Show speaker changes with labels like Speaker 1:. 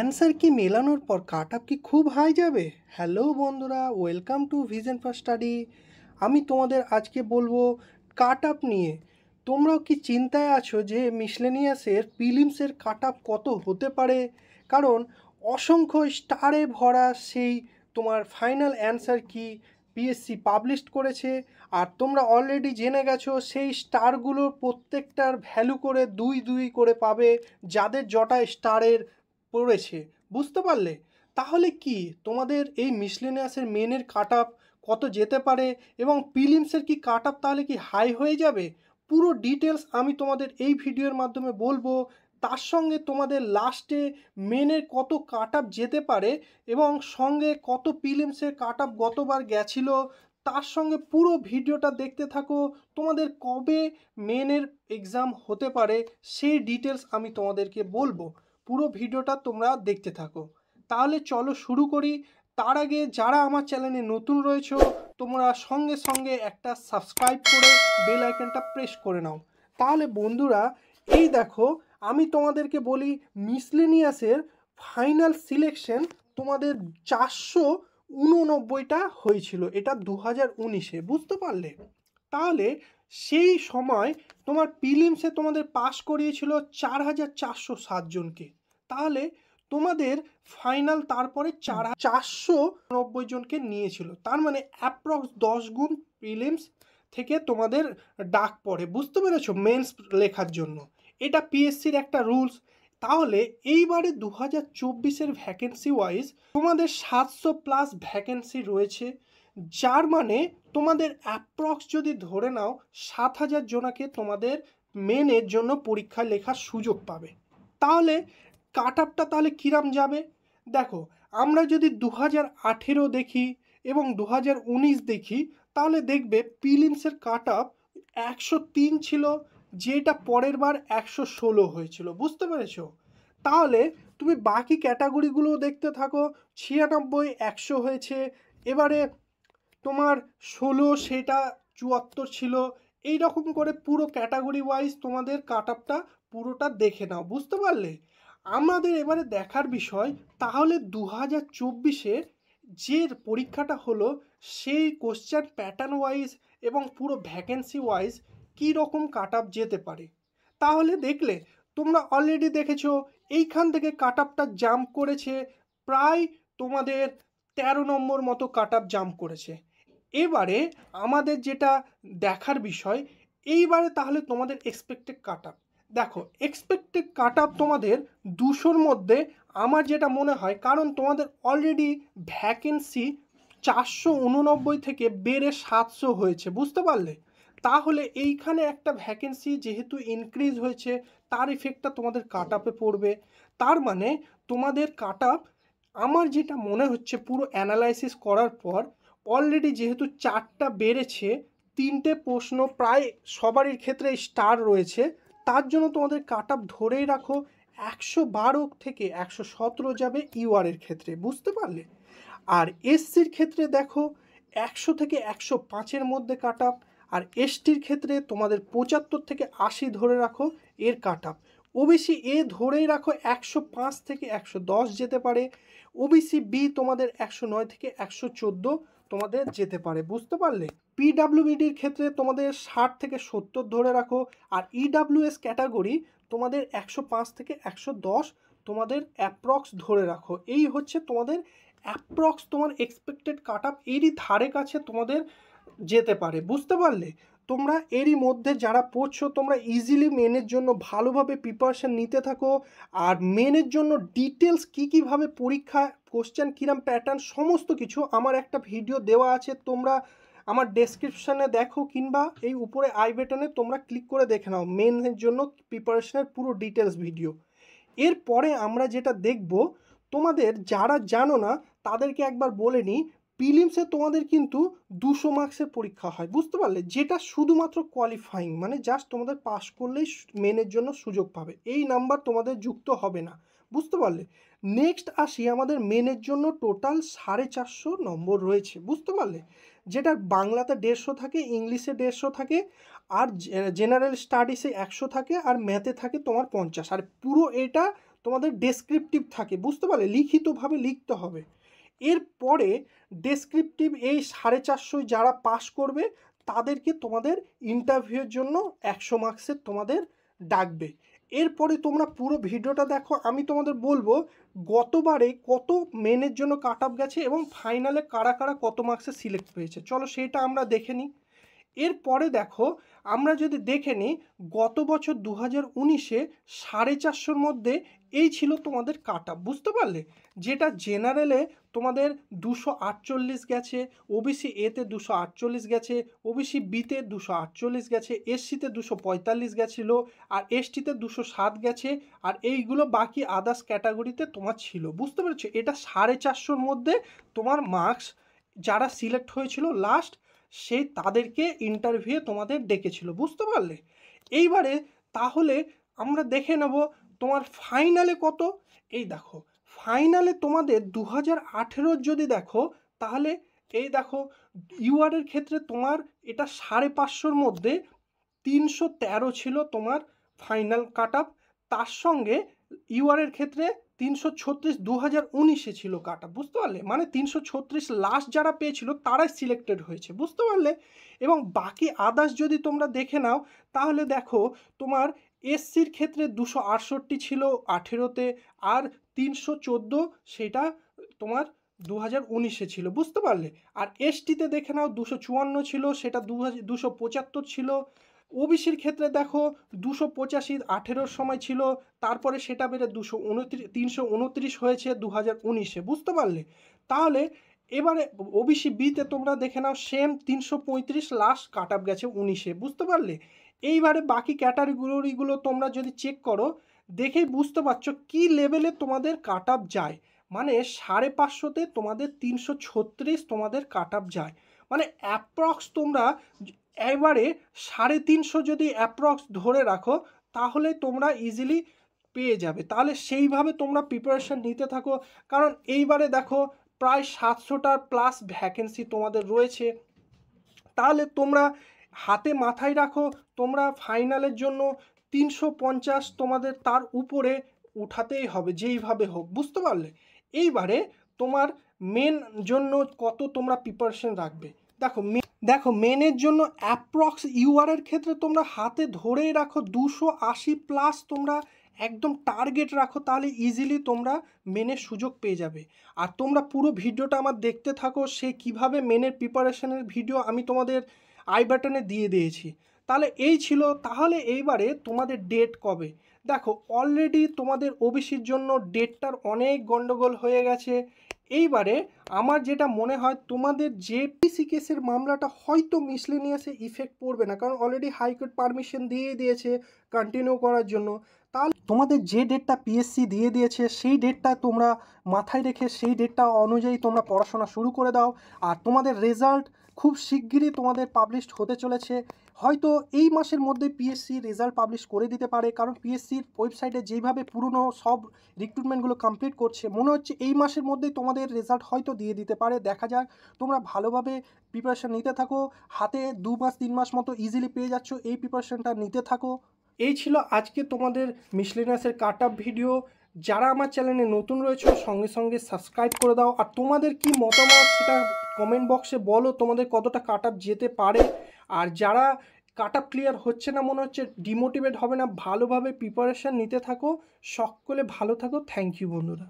Speaker 1: Answer কি মেলানোর পর কাট আপ কি খুব হাই যাবে? হ্যালো বন্ধুরা, welcome to vision for study. আমি তোমাদের আজকে বলবো কাট আপ নিয়ে। তোমরাও কি চিন্তায় আছো যে মিসলেনিয়াসের প্রিলিমসের কাট আপ কত হতে পারে? কারণ অসংখ্য স্টারে ভরা সেই তোমার ফাইনাল অ্যান্সার কি পিএসসি পাবলিশ করেছে। আর তোমরা অলরেডি জেনে গেছো সেই স্টারগুলোর প্রত্যেকটার ভ্যালু করে 2 করে পাবে যাদের যটা স্টারের পড়েছে। বুঝতে পারলে? তাহলে কি তোমাদের এই মিসলেনিয়াসের মেনের কাট আপ কত যেতে পারে এবং প্রিলিমসের কি কাট আপ তাহলে কি হাই হয়ে যাবে? পুরো ডিটেলস আমি তোমাদের এই ভিডিওর মাধ্যমে বলবো। তার সঙ্গে তোমাদের লাস্টে মেনের কত কাট আপ যেতে পারে এবং সঙ্গে কত প্রিলিমসের কাট আপ গতবার গেছিল, তার সঙ্গে পুরো ভিডিওটা দেখতে থাকো। তোমাদের কবে মেনের এক্সাম হতে পারে সেই ডিটেলস আমি তোমাদেরকে বলবো। পুরো ভিডিওটা তোমরা দেখতে থাকো। তাহলে চলো শুরু করি। তার আগে যারা আমার চ্যানেলে নতুন রয়েছে তোমরা সঙ্গে সঙ্গে একটা সাবস্ক্রাইব করে বেল আইকনটা প্রেস করে নাও। তাহলে বন্ধুরা, এই দেখো আমি তোমাদেরকে বলি মিসলেনিয়াসের ফাইনাল সিলেকশন তোমাদের 489টা হয়েছিল, এটা 2019-এ। বুঝতে পারলে? তাহলে সেই সময় তোমার প্রিলিমসে তোমাদের পাস করিয়েছিল 4407 জনকে। তাহলে তোমাদের ফাইনাল তারপরে 490 জনকে নিয়েছিল। তার মানে অ্যাপ্রক্স 10 গুণ প্রিলিমস থেকে তোমাদের ডাক পড়ে। বুঝতে পেরেছো? মেন্স লেখার জন্য এটা পিএসসির একটা রুলস। তাহলে এইবারে 2024-এর ভ্যাকেন্সি ওয়াইজ তোমাদের 700+ ভ্যাকেন্সি রয়েছে, যার মানে তোমাদের অ্যাপ্রক্স যদি ধরে নাও 7000 জনাকে তোমাদের মেনের জন্য পরীক্ষা লেখার সুযোগ পাবে। তাহলে কাট আপটা তাহলে কিরাম যাবে দেখো। আমরা যদি 2018 দেখি এবং 2019 দেখি, তাহলে দেখবে প্রিলিমসের কাট আপ 103 ছিল, যেটা পরের বার 116 হয়েছিল। বুঝতে পেরেছো? তাহলে তুমি বাকি ক্যাটাগরিগুলো দেখতে থাকো। 96 100 হয়েছে, এবারে তোমার 16 সেটা 74 ছিল। এই রকম করে পুরো ক্যাটাগরি ওয়াইজ তোমাদের কাট আপটা পুরোটা দেখে নাও। বুঝতে পারলে? আমাদের এবারে দেখার বিষয় তাহলে 2024-এ যে পরীক্ষাটা হলো সেই কোশ্চেন প্যাটার্ন ওয়াইজ এবং পুরো ভ্যাকেন্সি ওয়াইজ কী রকম কাট আপ যেতে পারে। তাহলে দেখলে তোমরা অলরেডি দেখেছো এইখান থেকে কাট আপটা জাম্প করেছে প্রায় তোমাদের 13 নম্বর মতো কাট আপ জাম্প করেছে। এবারে আমাদের যেটা দেখার বিষয়, এইবারে তাহলে তোমাদের এক্সপেক্টেড কাট আপ দেখো। এক্সপেক্টেড কাট আপ তোমাদের 200-র মধ্যে আমার যেটা মনে হয়, কারণ তোমাদের অলরেডি ভ্যাকেন্সি 489 থেকে বেড়ে 700 হয়েছে। বুঝতে পারলে? তাহলে এইখানে একটা ভ্যাকেন্সি যেহেতু ইনক্রিজ হয়েছে তার ইফেক্টটা তোমাদের কাট আপে পড়বে। তার মানে তোমাদের কাট আপ আমার যেটা মনে হচ্ছে পুরো অ্যানালাইসিস করার পর অলরেডি যেহেতু 4টা বেড়েছে, 3টে প্রশ্ন প্রায় সবারই ক্ষেত্রে স্টার রয়েছে, তার জন্য তোমাদের কাট আপ ধরেই রাখো 112 থেকে 117 যাবে ইউআরের ক্ষেত্রে। বুঝতে পারলে? আর এসসির ক্ষেত্রে দেখো 100 থেকে 105-এর মধ্যে কাট আপ। আর এসটির ক্ষেত্রে তোমাদের 75 থেকে 80 ধরে রাখো এর কাট আপ। ওবিসি এ ধরেই রাখো 105 থেকে 110 যেতে পারে। ওবিসি বি তোমাদের 109 থেকে 114 তোমাদের যেতে পারে। বুঝতে পারলে? পিডাব্লিউবিডির ক্ষেত্রে তোমাদের 60 থেকে 70 ধরে রাখো। আর ইডাব্লিউএস ক্যাটাগরি তোমাদের 105 থেকে 110 তোমাদের অ্যাপ্রক্স ধরে রাখো। এই হচ্ছে তোমাদের অ্যাপ্রক্স তোমার এক্সপেক্টেড কাট আপ, এরই ধারে কাছে তোমাদের যেতে পারে। বুঝতে পারলে? তোমরা এরই মধ্যে যারা পড়ছো তোমরা ইজিলি মেনের জন্য ভালোভাবে প্রিপারেশান নিতে থাকো। আর মেনের জন্য ডিটেলস কীভাবে পরীক্ষা, কোশ্চেন কিরাম প্যাটার্ন, সমস্ত কিছু আমার একটা ভিডিও দেওয়া আছে, তোমরা আমার ডেসক্রিপশানে দেখো কিংবা এই উপরে আই বাটনে তোমরা ক্লিক করে দেখে নাও মেনের জন্য প্রিপারেশনের পুরো ডিটেলস ভিডিও। এরপরে আমরা যেটা দেখব, তোমাদের যারা জানো না তাদেরকে একবার বলে নিই, প্রিলিমসে তোমাদের কিন্তু 200 মার্কসের পরীক্ষা হয়। বুঝতে পারলে? যেটা শুধুমাত্র কোয়ালিফাইং, মানে জাস্ট তোমাদের পাস করলেই মেনের জন্য সুযোগ পাবে, এই নাম্বার তোমাদের যুক্ত হবে না। বুঝতে পারলে? নেক্সট আসি আমাদের মেনের জন্য টোটাল 450 নম্বর রয়েছে। বুঝতে পারলে? যেটা বাংলাতে 150 থাকে, ইংলিশে 150 থাকে, আর জেনারেল স্টাডিসে 100 থাকে, আর ম্যাথে থাকে তোমার 50। আর পুরো এটা তোমাদের ডেসক্রিপটিভ থাকে, বুঝতে পারলে, লিখিতভাবে লিখতে হবে। এরপরে ডেসক্রিপটিভ এই 450 যারা পাস করবে তাদেরকে তোমাদের ইন্টারভিউয়ের জন্য 100 মার্কসের তোমাদের ডাকবে। এরপরে তোমরা পুরো ভিডিওটা দেখো, আমি তোমাদের বলবো গতবারে কত মেনের জন্য কাট অফ গেছে এবং ফাইনালে কারা কারা কত মার্কসে সিলেক্ট হয়েছে। চলো সেটা আমরা দেখে নিই। এরপরে দেখো, আমরা যদি দেখে নিই গত বছর 2019-এ 450-র মধ্যে এই ছিল তোমাদের কাট অফ, বুঝতে পারলে, যেটা জেনারেলে তোমাদের 248 গেছে, ওবিসি এতে 248 গেছে, ওবিসি বিতে 248 গেছে, এসসিতে 245 গেছিলো, আর এসটিতে 207 গেছে, আর এইগুলো বাকি আদার্স ক্যাটাগরিতে তোমার ছিল, বুঝতে পেরেছো। এটা 450-র মধ্যে তোমার মার্কস যারা সিলেক্ট হয়েছিল লাস্ট, সেই তাদেরকে ইন্টারভিউ তোমাদের ডেকেছিল, বুঝতে পারলে। এইবারে তাহলে আমরা দেখে নেব তোমার ফাইনালে কত। এই দেখো ফাইনালে তোমাদের 2018 যদি দেখো তাহলে এই দেখো ইউআরের ক্ষেত্রে তোমার এটা 550-র মধ্যে 313 ছিল তোমার ফাইনাল কাট অফ। তার সঙ্গে ইউআরের ক্ষেত্রে 336 2019-এ ছিল কাট অফ, বুঝতে পারলে, মানে 336 লাস্ট যারা পেয়েছিল তারাই সিলেক্টেড হয়েছে, বুঝতে পারলে। এবং বাকি আদার্স যদি তোমরা দেখে নাও তাহলে দেখো তোমার এসসির ক্ষেত্রে 268 ছিল 18-তে, আর 314 সেটা তোমার 2019-এ ছিল, বুঝতে পারলে। আর এসটিতে দেখে নাও 254 ছিল, সেটা 275 ছিল। ওবিসির ক্ষেত্রে দেখো 285 18-র সময় ছিল, তারপরে সেটা বেড়ে 329 হয়েছে 2019-এ, বুঝতে পারলে। তাহলে এবারে ওবিসি বিতে তোমরা দেখে নাও সেম 335 লাস্ট কাট অফ গেছে 19-এ, বুঝতে পারলে। এইবারে বাকি ক্যাটাগরিগুলো তোমরা যদি চেক করো দেখেই বুঝতে পারছো কি লেভেলে তোমাদের কাট অফ যায়, মানে 550-তে তোমাদের 336 তোমাদের কাট অফ যায়, মানে অ্যাপ্রক্স তোমরা এবারে 350 যদি অ্যাপ্রক্স ধরে রাখো তাহলে তোমরা ইজিলি পেয়ে যাবে। তাহলে সেইভাবে তোমরা প্রিপারেশান নিতে থাকো, কারণ এইবারে দেখো প্রায় 700টার প্লাস ভ্যাকেন্সি তোমাদের রয়েছে। তাহলে তোমরা হাতে মাথায় রাখো তোমরা ফাইনালের জন্য 350 তোমাদের তার উপরে উঠাতেই হবে যেইভাবে হোক, বুঝতে পারলে। এইবারে তোমার মেন জন্য কত তোমরা প্রিপারেশন রাখবে দেখো মেনের জন্য অ্যাপ্রক্স ইউআরের ক্ষেত্রে তোমরা হাতে ধরেই রাখো 280 প্লাস তোমরা একদম টার্গেট রাখো, তাহলে ইজিলি তোমরা মেনের সুযোগ পেয়ে যাবে। আর তোমরা পুরো ভিডিওটা আমার দেখতে থাকো, সে কিভাবে মেনের প্রিপারেশনের ভিডিও আমি তোমাদের আই বাটনে দিয়ে দিয়েছি। তাহলে এই ছিল। তাহলে এইবারে তোমাদের ডেট কবে, দেখো অলরেডি তোমাদের ওবিসির জন্য ডেটটার অনেক গন্ডগোল হয়ে গেছে। এইবারে আমার যেটা মনে হয় তোমাদের জেপিসি কেসের মামলাটা হয়তো মিসলেনিয়াসে ইফেক্ট পড়বে না, কারণ অলরেডি হাইকোর্ট পারমিশন দিয়ে দিয়েছে কন্টিনিউ করার জন্য। তাহলে তোমাদের যে ডেটটা পিএসসি দিয়ে দিয়েছে সেই ডেটটা তোমরা মাথায় রেখে সেই ডেটটা অনুযায়ী তোমরা পড়াশোনা শুরু করে দাও। আর তোমাদের রেজাল্ট খুব শিগগিরই তোমাদের পাবলিশড হতে চলেছে, হয়তো এই মাসের মধ্যে পিএসসি রেজাল্ট পাবলিশ করে দিতে পারে, কারণ পিএসসির ওয়েবসাইটে যেইভাবে পুরনো সব রিক্রুটমেন্টগুলো কমপ্লিট করছে মনে হচ্ছে এই মাসের মধ্যেই তোমাদের রেজাল্ট হয়তো দিয়ে দিতে পারে। দেখা যাক, তোমরা ভালোভাবে প্রিপারেশান নিতে থাকো, হাতে 2 মাস 3 মাস মতো ইজিলি পেয়ে যাচ্ছ, এই প্রিপারেশানটা নিতে থাকো। এই ছিল আজকে তোমাদের মিসলেনিয়াসের কাট অফ ভিডিও। যারা আমার চ্যানেলে নতুন রয়েছে সঙ্গে সঙ্গে সাবস্ক্রাইব করে দাও, আর তোমাদের কি মতামত সেটা কমেন্ট বক্সে বলো, তোমাদের কতটা কাট অফ যেতে পারে। আর যারা কাট অফ ক্লিয়ার হচ্ছে না মনে হচ্ছে ডিমোটিভেট হবে না, ভালোভাবে প্রিপারেশান নিতে থাকো। সকলে ভালো থাকো। থ্যাংক ইউ বন্ধুরা।